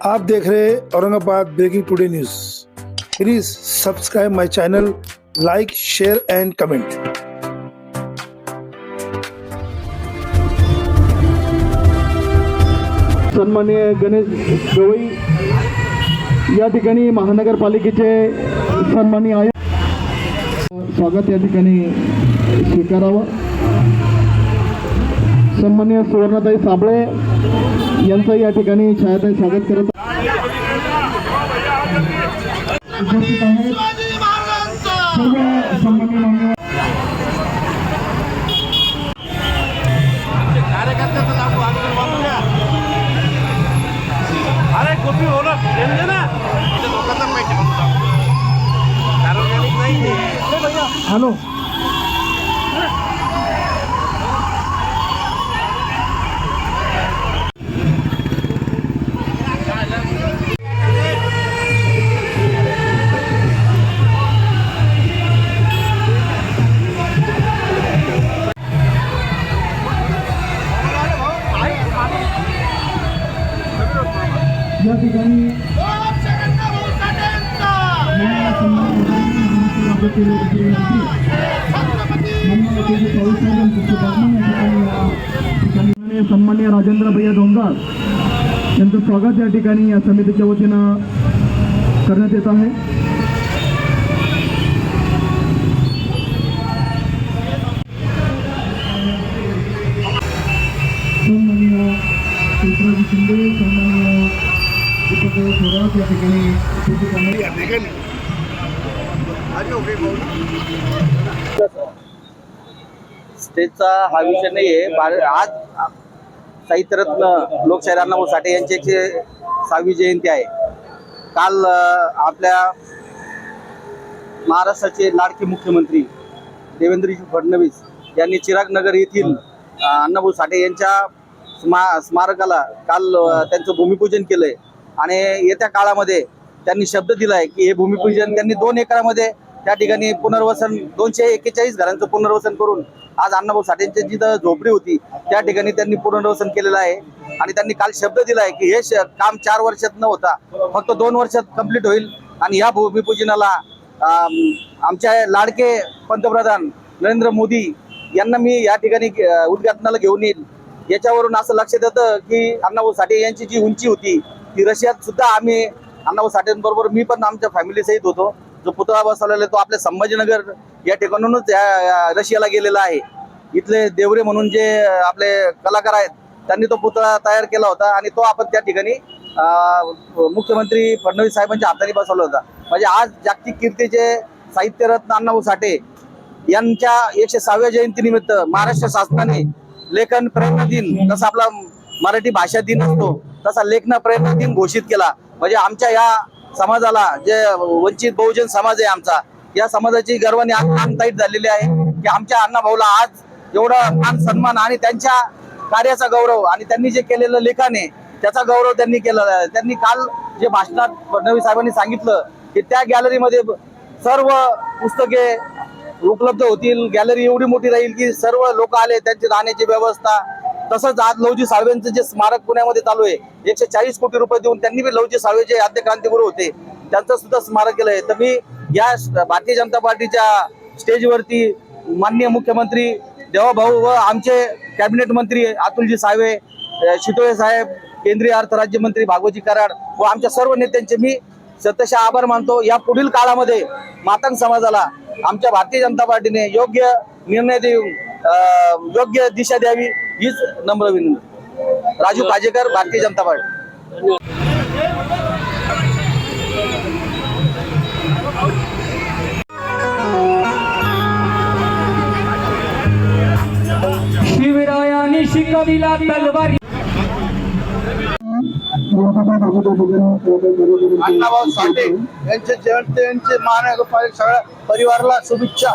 आप देख रहे हैं Aurangabad breaking today news. Please subscribe my channel, like, share and comment. सन्माननीय गणेश गवई या ठिकाणी महानगरपालिकेचे सन्माननीय आयुक्त स्वागत या ठिकाणी स्वीकारावं। सन्माननीय सुवर्णाताई साबळे यांचं या ठिकाणी छायाताई स्वागत करत उपस्थित आहेत। सर्व सन्माननीय मान्यवर अरे कॉपी होना देंगे ना लोकांना माहिती सार्वजनिक नाही भैया। हॅलो या ठिकाणी सन्माननीय राजेंद्र भैया डोंगर यांचं स्वागत या ठिकाणी या समितीच्या वतीनं करण्यात येत आहे। सन्माननीय शिवराज शिंदे, सन्माननीय दीपक थोरात या ठिकाणी उपस्थित आहेत। स्टेजचा हा विषय नाही आहे। आज साहित्यरत्न लोकशाहीर अण्णाभाऊ साठे यांची 106वी जयंती आहे। काल आपल्या महाराष्ट्राचे लाडके मुख्यमंत्री देवेंद्रजी फडणवीस यांनी चिरागनगर येथील अण्णाभाऊ साठे यांच्या स्मारकाला काल त्यांचं भूमिपूजन केलंय आणि येत्या काळामध्ये त्यांनी शब्द दिलाय की हे भूमिपूजन त्यांनी 2 एकरामध्ये त्या ठिकाणी पुनर्वसन 241 घरांचं पुनर्वसन करून आज अण्णाभाऊ साठेंची जिथं झोपडी होती त्या ठिकाणी त्यांनी पुनर्वसन केलेलं आहे। आणि त्यांनी काल शब्द दिलाय की हे काम 4 वर्षात न होता फक्त 2 वर्षात कंप्लीट होईल आणि या भूमिपूजनाला आमच्या लाडके पंतप्रधान नरेंद्र मोदी यांना मी या ठिकाणी उद्घाटनाला घेऊन येईल। याच्यावरून असं लक्षात येतं की अण्णाभाऊ साठे यांची जी उंची होती ती रशियात सुद्धा आम्ही अण्णाभाऊ साठेंबरोबर मी पण आमच्या फॅमिली सहित होतो। जो पुतळा बसवलेला तो आपल्या संभाजीनगर या ठिकाणूनच रशियाला गेलेला आहे। इथले देवरे म्हणून जे आपले कलाकार आहेत त्यांनी तो पुतळा तयार केला होता आणि तो आपण त्या ठिकाणी मुख्यमंत्री फडणवीस साहेबांच्या हाताने बसवला होता। म्हणजे आज जागतिक कीर्तीचे साहित्यरत्न अण्णाभाऊ साठे यांच्या 106व्या जयंतीनिमित्त महाराष्ट्र शासनाने लेखन प्रेरणा दिन, जसा आपला मराठी भाषा दिन असतो तसा लेखन प्रेरणा दिन घोषित केला। म्हणजे आमच्या या समाजाला जे वंचित बहुजन समाज आहे आमचा, या समाजाची गर्वाने आज मान ताईट झालेली आहे की आमच्या अण्णाभाऊला आज एवढा मान सन्मान आणि त्यांच्या कार्याचा गौरव आणि त्यांनी जे केलेलं लेखन आहे त्याचा गौरव त्यांनी केला। त्यांनी काल जे भाषणात फडणवीस साहेबांनी सांगितलं की त्या गॅलरीमध्ये सर्व पुस्तके उपलब्ध होतील, गॅलरी एवढी मोठी राहील की सर्व लोक आले त्यांची राहण्याची व्यवस्था। तसंच आज लवजी साळवेंचं जे स्मारक पुण्यामध्ये चालू आहे 140 कोटी रुपये देऊन त्यांनी बी लवजी साळवे जे आद्य क्रांतिगुरू होते त्यांचं सुद्धा स्मारक केलंय। तर मी या भारतीय जनता पार्टीच्या स्टेजवरती माननीय मुख्यमंत्री देवाभाऊ व आमचे कॅबिनेट मंत्री अतुलजी साळवे, शितोळे साहेब, केंद्रीय अर्थ राज्यमंत्री भागवतजी कराड व आमच्या सर्व नेत्यांचे मी सतशः आभार मानतो। या पुढील काळामध्ये मातंग समाजाला आमच्या भारतीय जनता पार्टीने योग्य निर्णय देऊन योग्य दिशा द्यावी हीच नम्र विनंती। राजू काजेकर, भारतीय जनता पार्टी। शिवरायाने शिकविला तलवारी। अण्णाभाऊ साठे यांचे जयंती महानगरपालिका सगळ्या परिवाराला शुभेच्छा।